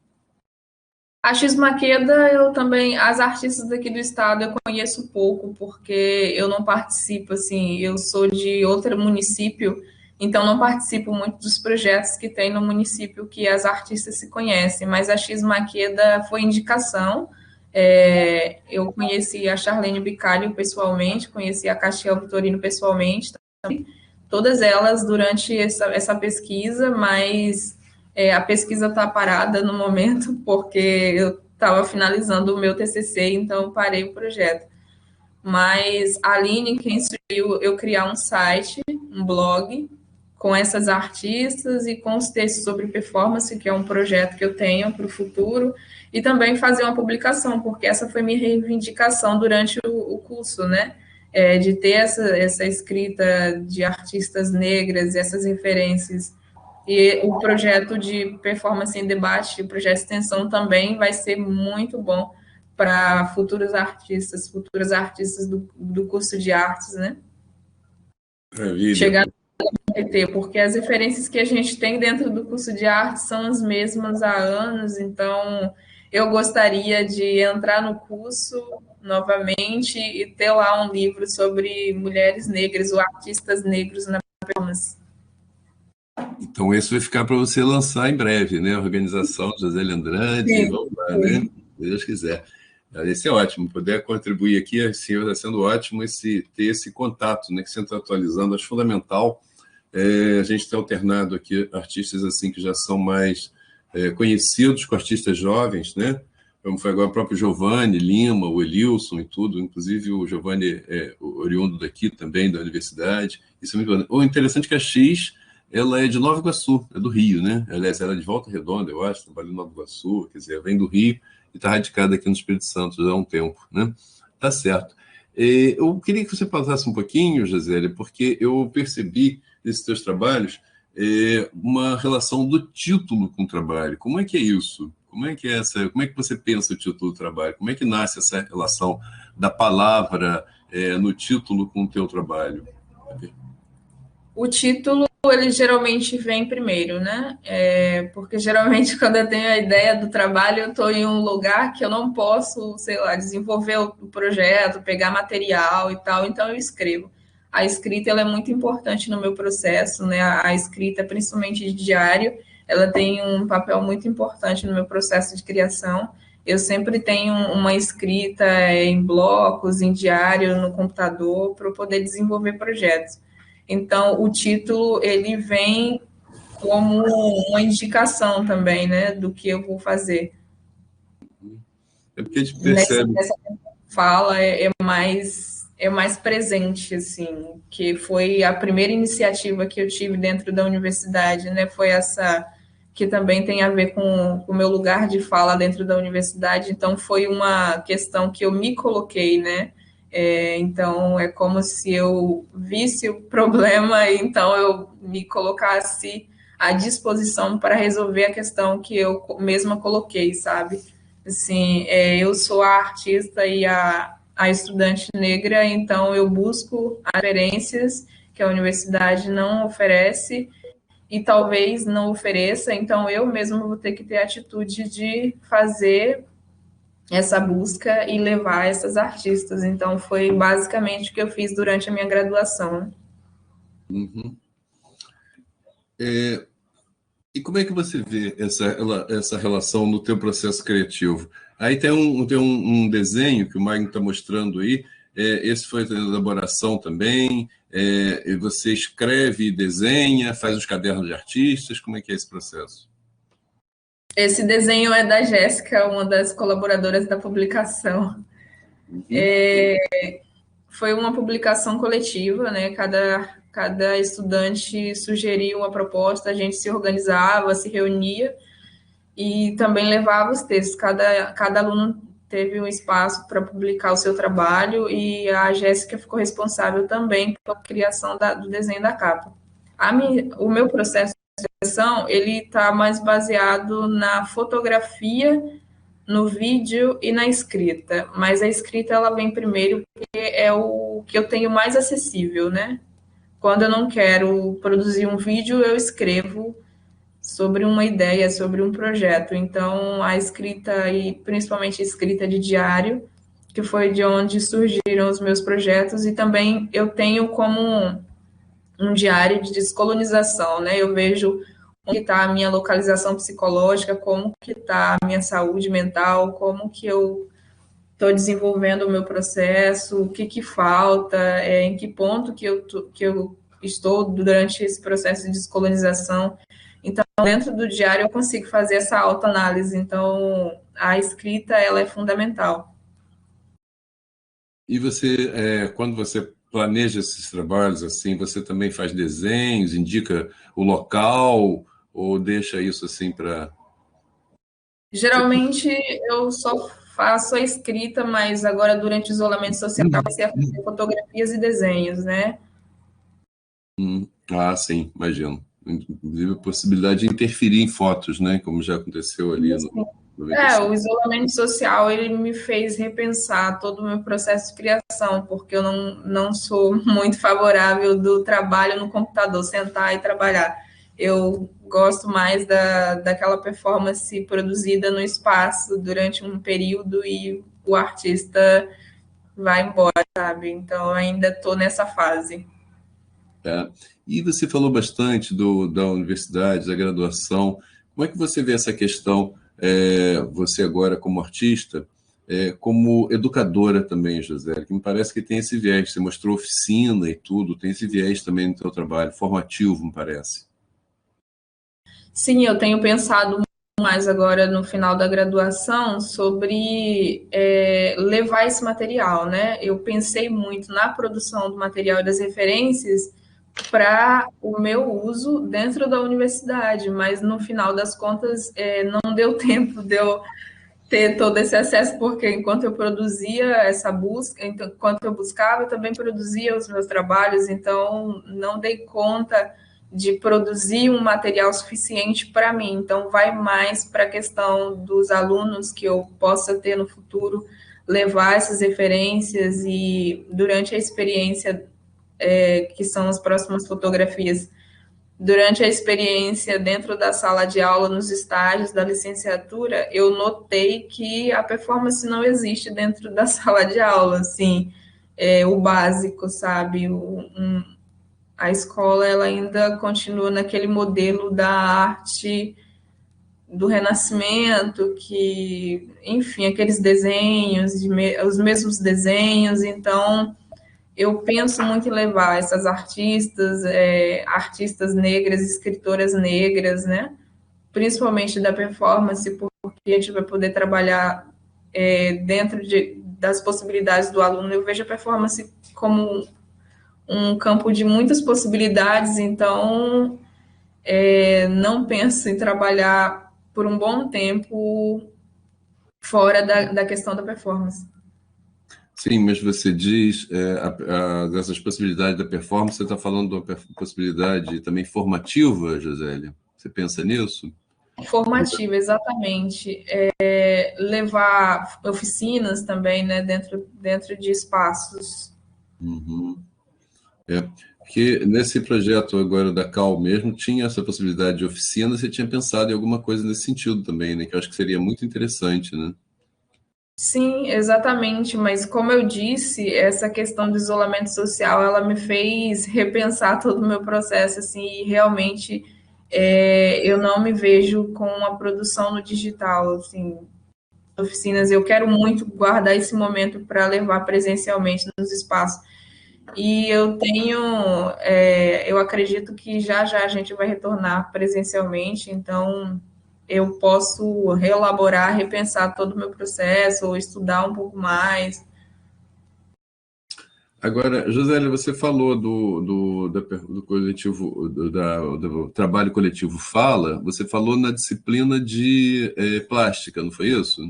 A X Maqueda, eu também, as artistas daqui do estado eu conheço pouco, porque eu não participo, assim, eu sou de outro município, então não participo muito dos projetos que tem no município que as artistas se conhecem, mas a X Maqueda foi indicação. Eu conheci a Charlene Bicalho pessoalmente, conheci a Castiel Vitorino pessoalmente, todas elas durante essa pesquisa, mas a pesquisa está parada no momento, porque eu estava finalizando o meu TCC, então parei o projeto. Mas a Aline, quem sugeriu eu criar um site, um blog, com essas artistas e com os textos sobre performance, que é um projeto que eu tenho para o futuro, e também fazer uma publicação, porque essa foi minha reivindicação durante o curso, né? De ter essa escrita de artistas negras, essas referências. E o projeto de performance em debate, o projeto de extensão também vai ser muito bom, para futuras artistas do curso de artes, né? Chegar no PT, porque as referências que a gente tem dentro do curso de artes são as mesmas há anos, então eu gostaria de entrar no curso novamente e ter lá um livro sobre mulheres negras ou artistas negros na performance. Então, esse vai ficar para você lançar em breve, né? A organização Gisele Andrade, vamos lá, né? Se Deus quiser. Esse é ótimo, poder contribuir aqui, assim, está sendo ótimo ter esse contato, né? Que você está atualizando, acho fundamental. A gente tem alternado aqui artistas assim que já são mais conhecidos com artistas jovens, né? Como foi agora o próprio Giovanni Lima, o Elilson e tudo, inclusive o Giovanni é oriundo daqui também, da universidade. Isso é muito bom. O interessante é que a X, ela é de Nova Iguaçu, é do Rio, né? Aliás, ela é de Volta Redonda, eu acho, trabalha em Nova Iguaçu, quer dizer, vem do Rio e está radicada aqui no Espírito Santo já há um tempo, né? Tá certo. Eu queria que você passasse um pouquinho, Gisele, porque eu percebi nesses teus trabalhos uma relação do título com o trabalho. Como é que é isso? Como é que você pensa o título do trabalho? Como é que nasce essa relação da palavra no título com o teu trabalho? O título, ele geralmente vem primeiro, né? Porque geralmente quando eu tenho a ideia do trabalho, eu estou em um lugar que eu não posso, sei lá, desenvolver o projeto, pegar material e tal, então eu escrevo. A escrita, ela é muito importante no meu processo, né? A escrita, principalmente de diário, ela tem um papel muito importante no meu processo de criação. Eu sempre tenho uma escrita em blocos, em diário, no computador, para eu poder desenvolver projetos. Então, o título, ele vem como uma indicação também, né, do que eu vou fazer. É porque a gente percebe... Nessa fala é mais presente, assim, que foi a primeira iniciativa que eu tive dentro da universidade, né, foi essa que também tem a ver com o meu lugar de fala dentro da universidade, então foi uma questão que eu me coloquei, né, então é como se eu visse o problema, então eu me colocasse à disposição para resolver a questão que eu mesma coloquei, sabe? Assim, eu sou a artista e a estudante negra, então eu busco referências que a universidade não oferece e talvez não ofereça, então eu mesma vou ter que ter a atitude de fazer essa busca e levar essas artistas. Então foi basicamente o que eu fiz durante a minha graduação. Uhum. E como é que você vê essa relação no teu processo criativo? Aí tem um desenho que o Magno está mostrando aí, esse foi a elaboração também, e você escreve e desenha, faz os cadernos de artistas, como é que é esse processo? Esse desenho é da Jéssica, uma das colaboradoras da publicação. Uhum. Foi uma publicação coletiva, né? Cada estudante sugeriu uma proposta, a gente se organizava, se reunia e também levava os textos. Cada aluno teve um espaço para publicar o seu trabalho e a Jéssica ficou responsável também pela criação do desenho da capa. O meu processo de criação, ele está mais baseado na fotografia, no vídeo e na escrita, mas a escrita ela vem primeiro porque é o que eu tenho mais acessível, né? Quando eu não quero produzir um vídeo, eu escrevo sobre uma ideia, sobre um projeto. Então, a escrita, e principalmente a escrita de diário, que foi de onde surgiram os meus projetos, e também eu tenho como um diário de descolonização, né? Eu vejo onde está a minha localização psicológica, como que está a minha saúde mental, como que eu estou desenvolvendo o meu processo, o que falta, em que ponto que eu estou durante esse processo de descolonização. Então, dentro do diário, eu consigo fazer essa autoanálise. Então, a escrita, ela é fundamental. E você, quando você planeja esses trabalhos, assim, você também faz desenhos, indica o local, ou deixa isso assim para... Geralmente, eu só faço a escrita, mas agora, durante o isolamento social, comecei a fazer fotografias e desenhos, né? Sim, imagino. Inclusive a possibilidade de interferir em fotos, né? Como já aconteceu ali. O isolamento social, ele me fez repensar todo o meu processo de criação, porque eu não sou muito favorável do trabalho no computador, sentar e trabalhar. Eu gosto mais daquela performance produzida no espaço durante um período e o artista vai embora, sabe? Então, eu ainda estou nessa fase. Tá? E você falou bastante da universidade, da graduação. Como é que você vê essa questão, você agora como artista, como educadora também, José, que me parece que tem esse viés, você mostrou oficina e tudo, tem esse viés também no seu trabalho, formativo, me parece. Sim, eu tenho pensado mais agora no final da graduação sobre levar esse material, né? Eu pensei muito na produção do material e das referências para o meu uso dentro da universidade, mas no final das contas não deu tempo de eu ter todo esse acesso, porque enquanto eu produzia essa busca, enquanto eu buscava, eu também produzia os meus trabalhos, então não dei conta de produzir um material suficiente para mim. Então, vai mais para a questão dos alunos que eu possa ter no futuro, levar essas referências e, durante a experiência, que são as próximas fotografias, durante a experiência dentro da sala de aula, nos estágios da licenciatura, eu notei que a performance não existe dentro da sala de aula, assim, o básico, sabe? A escola ela ainda continua naquele modelo da arte do Renascimento, que, enfim, aqueles desenhos, os mesmos desenhos, então eu penso muito em levar essas artistas, artistas negras, escritoras negras, né? Principalmente da performance, porque a gente vai poder trabalhar dentro das possibilidades do aluno. Eu vejo a performance como um campo de muitas possibilidades, então não penso em trabalhar por um bom tempo fora da questão da performance. Sim, mas você diz dessas possibilidades da performance, você está falando de uma possibilidade também formativa, Josélia? Você pensa nisso? Formativa, exatamente. Levar oficinas também, né, dentro de espaços. Uhum. Porque nesse projeto agora da Cal mesmo, tinha essa possibilidade de oficina, você tinha pensado em alguma coisa nesse sentido também, né? Que eu acho que seria muito interessante, né? Sim, exatamente, mas como eu disse, essa questão do isolamento social, ela me fez repensar todo o meu processo, assim, e realmente eu não me vejo com a produção no digital, assim, oficinas, eu quero muito guardar esse momento para levar presencialmente nos espaços. E eu acredito que já já a gente vai retornar presencialmente, então eu posso reelaborar, repensar todo o meu processo, ou estudar um pouco mais. Agora, Josélia, você falou do coletivo, do trabalho coletivo Fala, você falou na disciplina de plástica, não foi isso?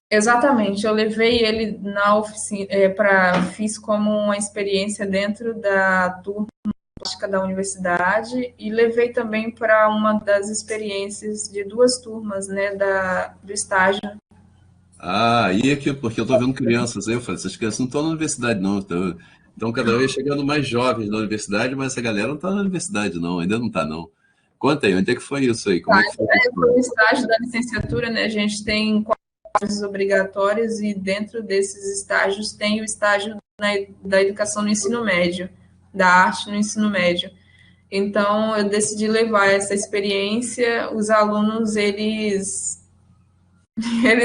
Exatamente, eu levei ele na oficina, fiz como uma experiência dentro da turma plástica da universidade e levei também para uma das experiências de duas turmas, né, do estágio. Ah, e aqui, porque eu estou vendo crianças, aí eu falei, essas crianças não estão na universidade, não. Estão cada vez chegando mais jovens na universidade, mas essa galera não está na universidade, não, ainda não está, não. Conta aí, onde é que foi isso aí? Como é que foi essa Foi história? o estágio da licenciatura, né? A gente tem 4 estágios obrigatórios e dentro desses estágios tem o estágio da educação no ensino médio, da arte no ensino médio. Então, eu decidi levar essa experiência. Os alunos, eles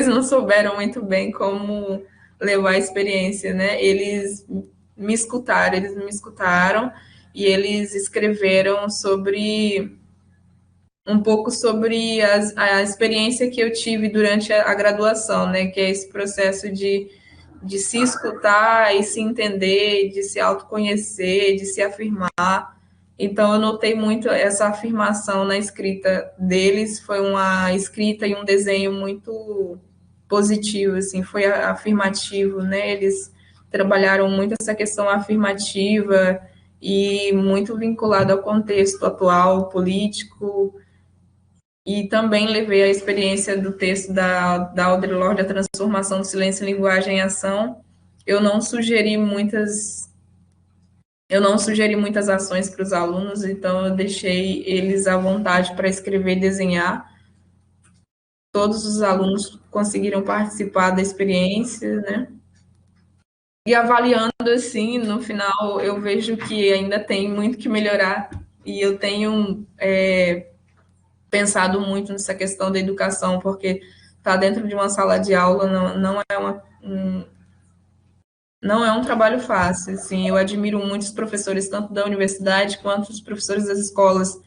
não souberam muito bem como levar a experiência, né? Eles me escutaram e eles escreveram sobre um pouco sobre a experiência que eu tive durante a graduação, né? Que é esse processo de se escutar e se entender, de se autoconhecer, de se afirmar. Então, eu notei muito essa afirmação na escrita deles. Foi uma escrita e um desenho muito positivo, assim, foi afirmativo, né? Eles trabalharam muito essa questão afirmativa e muito vinculado ao contexto atual, político, E também levei a experiência do texto da Audre Lorde, A Transformação do Silêncio em Linguagem em Ação. Eu não sugeri muitas ações para os alunos, então eu deixei eles à vontade para escrever e desenhar. Todos os alunos conseguiram participar da experiência, né? E avaliando assim, no final, eu vejo que ainda tem muito que melhorar. E eu tenho pensado muito nessa questão da educação, porque estar dentro de uma sala de aula não é um trabalho fácil. Assim, eu admiro muitos professores, tanto da universidade quanto os professores das escolas,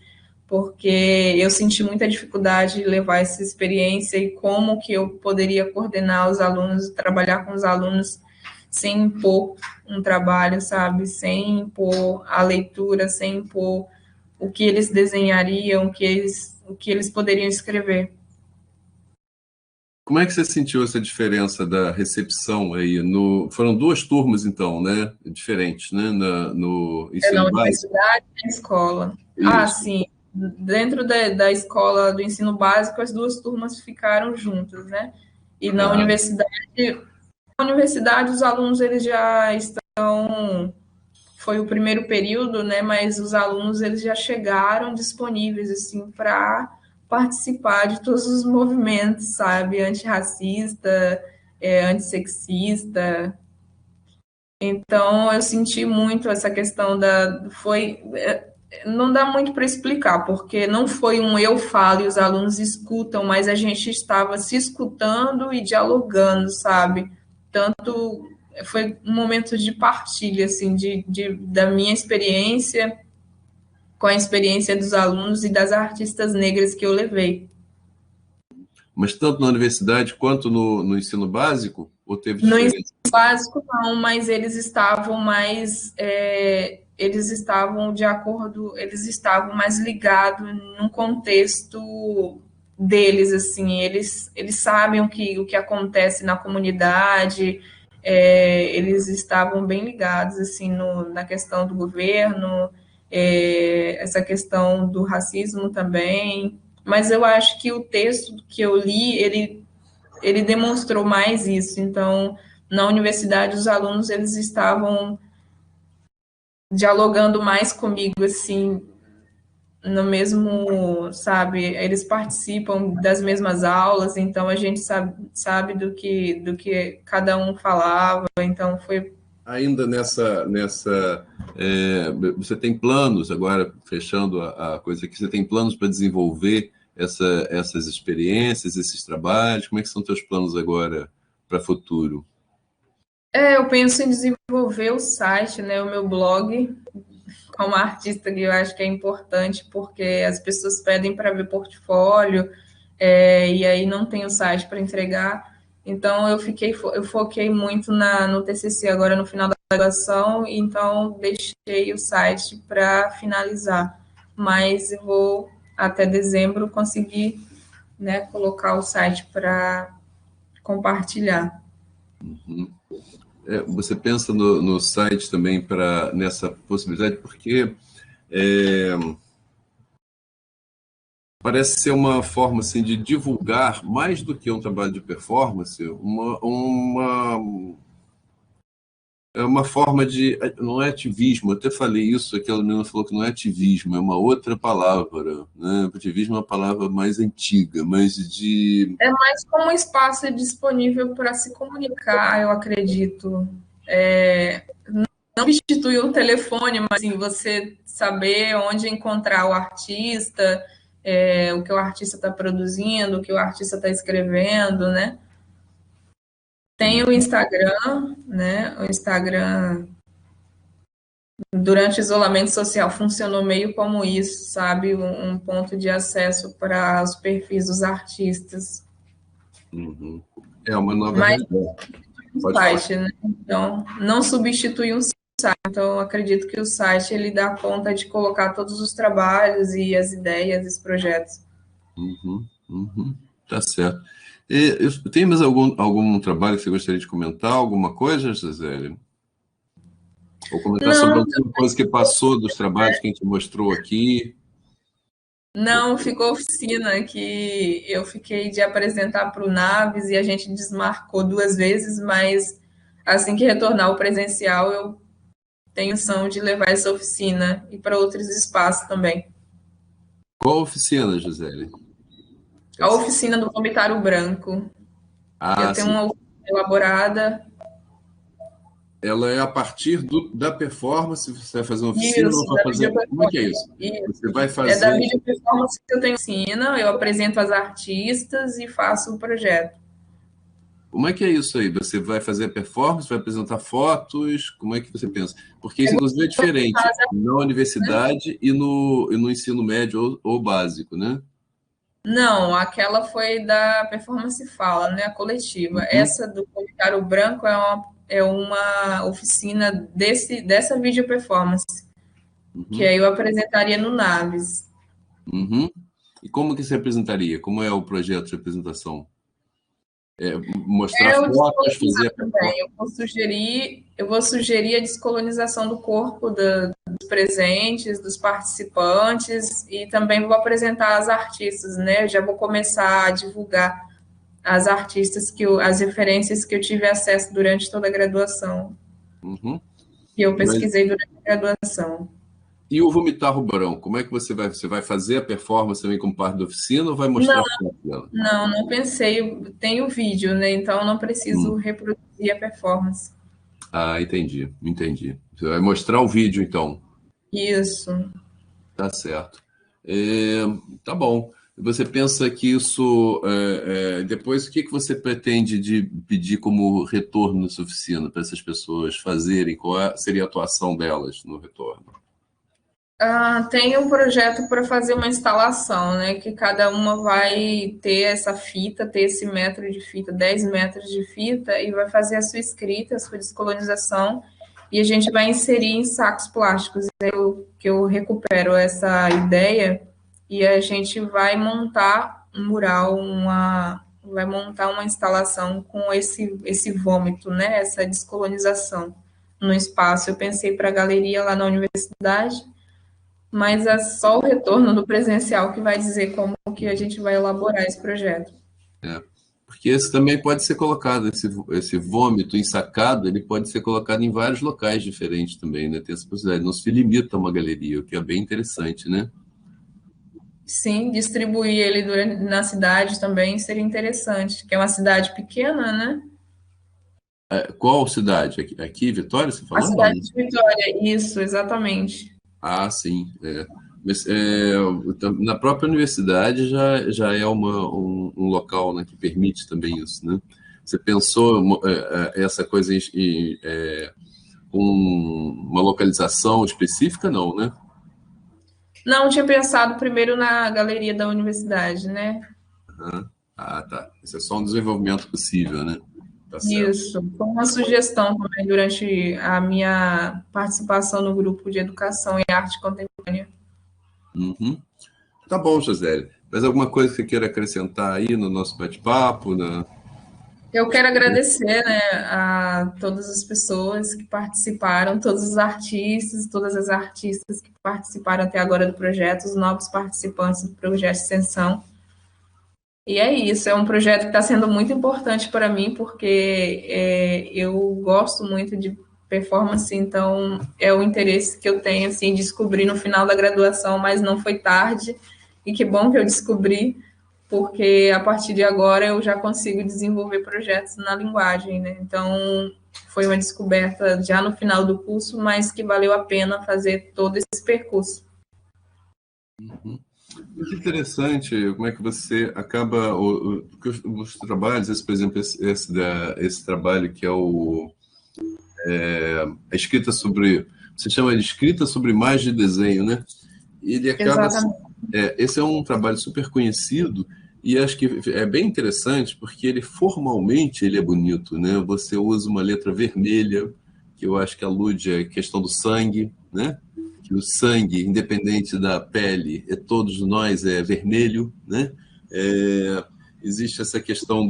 porque eu senti muita dificuldade de levar essa experiência e como que eu poderia coordenar os alunos, trabalhar com os alunos sem impor um trabalho, sabe? Sem impor a leitura, sem impor o que eles desenhariam, o que eles poderiam escrever. Como é que você sentiu essa diferença da recepção aí? Foram duas turmas, então, né? Diferentes, né? No Na ensino básico? universidade e na escola. Ah, Isso. sim. Dentro da escola do ensino básico, as duas turmas ficaram juntas, né? E Ah, na universidade os alunos eles já estão, foi o primeiro período, né? Mas os alunos eles já chegaram disponíveis assim para participar de todos os movimentos, sabe? Antirracista, antissexista. Então eu senti muito essa questão não dá muito para explicar, porque não foi um eu falo e os alunos escutam, mas a gente estava se escutando e dialogando, sabe? Tanto foi um momento de partilha, assim, da minha experiência com a experiência dos alunos e das artistas negras que eu levei. mas tanto na universidade quanto no ensino básico? Ou teve No ensino diferença? básico, não, mas eles estavam de acordo, eles estavam mais ligados num contexto deles, assim, eles sabem o que acontece na comunidade, eles estavam bem ligados, assim, na questão do governo, essa questão do racismo também, mas eu acho que o texto que eu li, ele demonstrou mais isso. Então, na universidade, os alunos eles estavam dialogando mais comigo, assim, no mesmo, sabe? Eles participam das mesmas aulas, então a gente sabe do que cada um falava. Então, foi. Ainda você tem planos, agora fechando a coisa aqui, você tem planos para desenvolver essas experiências, esses trabalhos? Como é que são teus planos agora para o futuro? Eu penso em desenvolver o site, né, o meu blog, como artista, que eu acho que é importante, porque as pessoas pedem para ver portfólio, e aí não tem o site para entregar. Então, eu foquei muito no TCC agora no final da graduação, então deixei o site para finalizar. Mas eu vou, até dezembro, conseguir, né, colocar o site para compartilhar. Você pensa no site também nessa possibilidade, porque é, parece ser uma forma assim, de divulgar, mais do que um trabalho de performance, é uma forma de. Não é ativismo, eu até falei isso, aquela menina falou que não é ativismo, é uma outra palavra. Né? Ativismo é uma palavra mais antiga, mas de. É mais como um espaço disponível para se comunicar, eu acredito. Não substitui o telefone, mas assim, você saber onde encontrar o artista, o que o artista está produzindo, o que o artista está escrevendo, né? Tem o Instagram, né? O Instagram, durante o isolamento social, funcionou meio como isso, sabe? Um ponto de acesso para os perfis dos artistas. Uhum. É uma nova Mas realidade. um Pode falar. site, né? Então, não substitui um site. Então, eu acredito que o site ele dá conta de colocar todos os trabalhos e as ideias, os projetos. Uhum, uhum. Tá certo. Tem mais algum trabalho que você gostaria de comentar? Alguma coisa, Gisele? Ou comentar sobre Não, alguma coisa que passou dos trabalhos que a gente mostrou aqui? Não, ficou oficina que eu fiquei de apresentar para o Naves e a gente desmarcou 2 vezes, mas assim que retornar ao presencial, eu tenho intenção de levar essa oficina e para outros espaços também. Qual oficina, Gisele? A oficina do vomitário branco, que Ah, eu tenho sim. uma oficina elaborada. Ela é a partir da performance, você vai fazer uma oficina ou Isso, vai da fazer. video Como é que é isso? performance. Você vai Isso. É da fazer. video performance que eu tenho oficina, eu apresento as artistas e faço o projeto. Como é que é isso aí? Você vai fazer a performance, vai apresentar fotos? Como é que você pensa? Porque isso, inclusive, é diferente na universidade e no ensino médio ou básico, né? Não, aquela foi da performance fala, né, a coletiva. Uhum, Essa do comentário branco é uma oficina dessa video performance, que uhum, aí eu apresentaria no Naves. uhum. E como que você apresentaria? Como é o projeto de apresentação? É mostrar Eu fotos, fazer descolonizar a também. performance? Eu vou sugerir a descolonização do corpo dos presentes, dos participantes, e também vou apresentar as artistas, né? Eu já vou começar a divulgar as artistas as referências que eu tive acesso durante toda a graduação, Uhum. que eu Mas pesquisei durante a graduação. e o vomitar rubrão? Como é que você vai? Você vai fazer a performance também como parte da oficina ou vai mostrar Não, foto dela? não pensei. Tem o vídeo, né? Então eu não preciso Hum. reproduzir a performance. Ah, entendi, entendi. Você vai mostrar o vídeo, então. Isso. Tá certo. É, tá bom. Você pensa que isso, depois, o que que você pretende de pedir como retorno na sua oficina para essas pessoas fazerem? Seria a atuação delas no retorno? Tem um projeto para fazer uma instalação, né? Que cada uma vai ter essa fita, ter esse metro de fita, 10 metros de fita, e vai fazer a sua escrita, a sua descolonização, e a gente vai inserir em sacos plásticos. Que eu recupero essa ideia e a gente vai montar um mural, vai montar uma instalação com esse vômito, né? Essa descolonização no espaço. Eu pensei para a galeria lá na universidade, mas é só o retorno do presencial que vai dizer como que a gente vai elaborar esse projeto. É. Porque esse também pode ser colocado, esse vômito ensacado, ele pode ser colocado em vários locais diferentes também, né? Tem essa possibilidade. Não se limita a uma galeria, o que é bem interessante, né? Sim, distribuir ele na cidade também seria interessante, que é uma cidade pequena, né? Qual cidade? Aqui, Vitória, você A falou? Não, cidade né? de Vitória, isso, exatamente. Ah, sim. Mas, na própria universidade já é um local, né, que permite também isso, né? Você pensou essa coisa com uma localização específica? Não, né? Não, tinha pensado primeiro na galeria da universidade, né? Ah, tá. Isso é só um desenvolvimento possível, né? Tá certo. Isso, foi uma sugestão também durante a minha participação no grupo de educação e arte contemporânea. Uhum. Tá bom, José. Mas alguma coisa que você queira acrescentar aí no nosso bate-papo? Eu quero agradecer, né, a todas as pessoas que participaram, todos os artistas, todas as artistas que participaram até agora do projeto, os novos participantes do projeto de extensão. E é isso, é um projeto que está sendo muito importante para mim, porque eu gosto muito de performance, então é o interesse que eu tenho, assim, descobrir no final da graduação, mas não foi tarde, e que bom que eu descobri, porque a partir de agora eu já consigo desenvolver projetos na linguagem, né? Então, foi uma descoberta já no final do curso, mas que valeu a pena fazer todo esse percurso. Muito interessante como é que você acaba porque os trabalhos, por exemplo, esse trabalho que é a escrita sobre, você chama de escrita sobre imagem e desenho, né? Ele acaba, Exatamente. esse é um trabalho super conhecido e acho que é bem interessante porque ele formalmente ele é bonito, né? Você usa uma letra vermelha, que eu acho que alude à questão do sangue, né? Que o sangue, independente da pele, todos nós é vermelho, né? Existe essa questão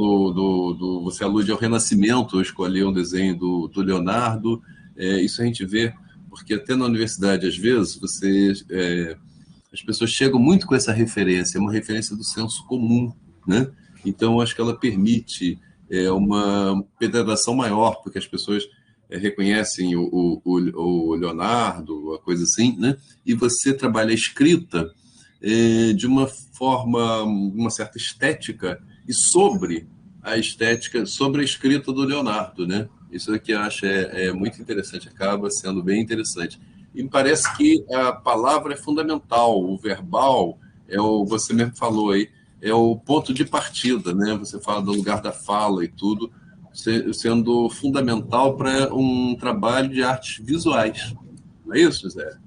você alude ao Renascimento, eu escolhi um desenho do Leonardo, isso a gente vê, porque até na universidade, às vezes, você as pessoas chegam muito com essa referência, é uma referência do senso comum, né? Então, acho que ela permite uma penetração maior, porque as pessoas reconhecem o Leonardo, a coisa assim, né? E você trabalha a escrita de uma forma, uma certa estética, e sobre a estética, sobre a escrita do Leonardo, né? Isso aqui eu acho muito interessante, acaba sendo bem interessante. E me parece que a palavra é fundamental, o verbal, você mesmo falou aí, é o ponto de partida, né? Você fala do lugar da fala e tudo, sendo fundamental para um trabalho de artes visuais. Não é isso, Zé?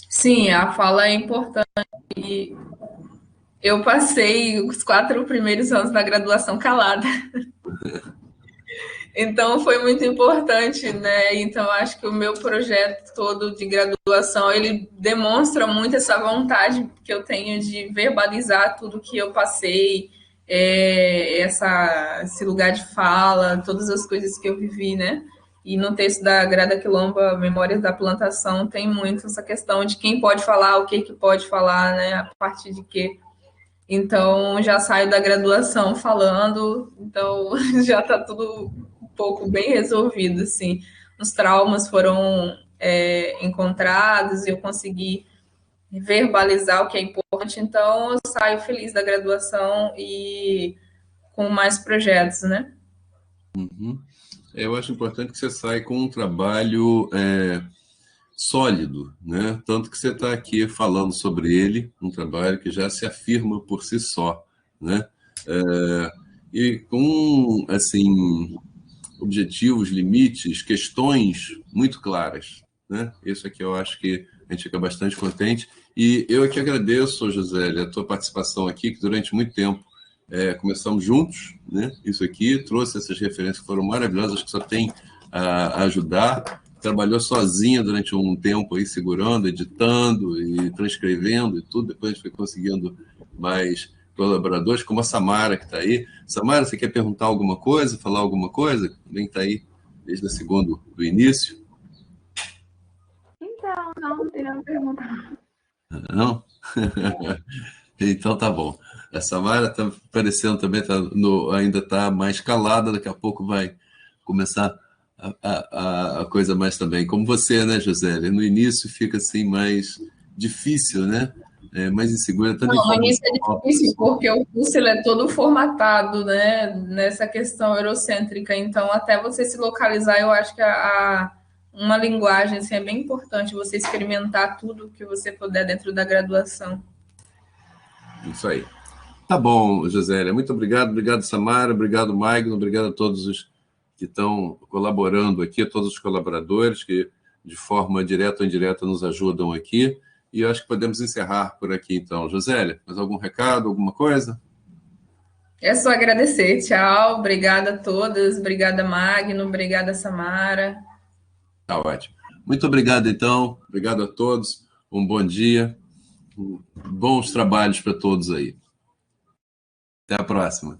Sim, a fala é importante. Eu passei os 4 primeiros anos da graduação calada. Então foi muito importante, né? Então acho que o meu projeto todo de graduação, ele demonstra muito essa vontade que eu tenho de verbalizar tudo que eu passei, esse lugar de fala, todas as coisas que eu vivi, né? E no texto da Grada Quilomba, Memórias da Plantação, tem muito essa questão de quem pode falar, o que pode falar, né? A partir de quê. Então, já saio da graduação falando, então já está tudo um pouco bem resolvido, assim. Os traumas foram encontrados e eu consegui verbalizar o que é importante, então eu saio feliz da graduação e com mais projetos, né? Uhum. Eu acho importante que você saia com um trabalho sólido, né? Tanto que você está aqui falando sobre ele, um trabalho que já se afirma por si só, né? E com, assim, objetivos, limites, questões muito claras, né? Isso aqui eu acho que a gente fica bastante contente. E eu aqui agradeço, José, a tua participação aqui, que durante muito tempo começamos juntos, né? Isso aqui trouxe essas referências que foram maravilhosas, acho que só tem a ajudar. Trabalhou sozinha durante um tempo aí, segurando, editando e transcrevendo e tudo. Depois a gente foi conseguindo mais colaboradores, como a Samara, que está aí. Samara, você quer perguntar alguma coisa, falar alguma coisa? Também está aí desde o segundo do início. Então, não tem nenhuma pergunta. Não? Então tá bom. A Samara está aparecendo também, ainda está mais calada, daqui a pouco vai começar a coisa mais também. Como você, né, Josélia? No início fica assim mais difícil, né? Mais insegura. Não, no início é difícil, porque o curso ele é todo formatado, né, nessa questão eurocêntrica. Então, até você se localizar, eu acho que uma linguagem assim, é bem importante você experimentar tudo que você puder dentro da graduação. Isso aí. Tá bom, Josélia. Muito obrigado. Obrigado, Samara. Obrigado, Magno. Obrigado a todos os que estão colaborando aqui, a todos os colaboradores que, de forma direta ou indireta, nos ajudam aqui. E eu acho que podemos encerrar por aqui, então. Josélia, mais algum recado, alguma coisa? É só agradecer. Tchau. Obrigada a todas. Obrigada, Magno. Obrigada, Samara. Tá ótimo. Muito obrigado, então. Obrigado a todos. Um bom dia. Bons trabalhos para todos aí. Até a próxima.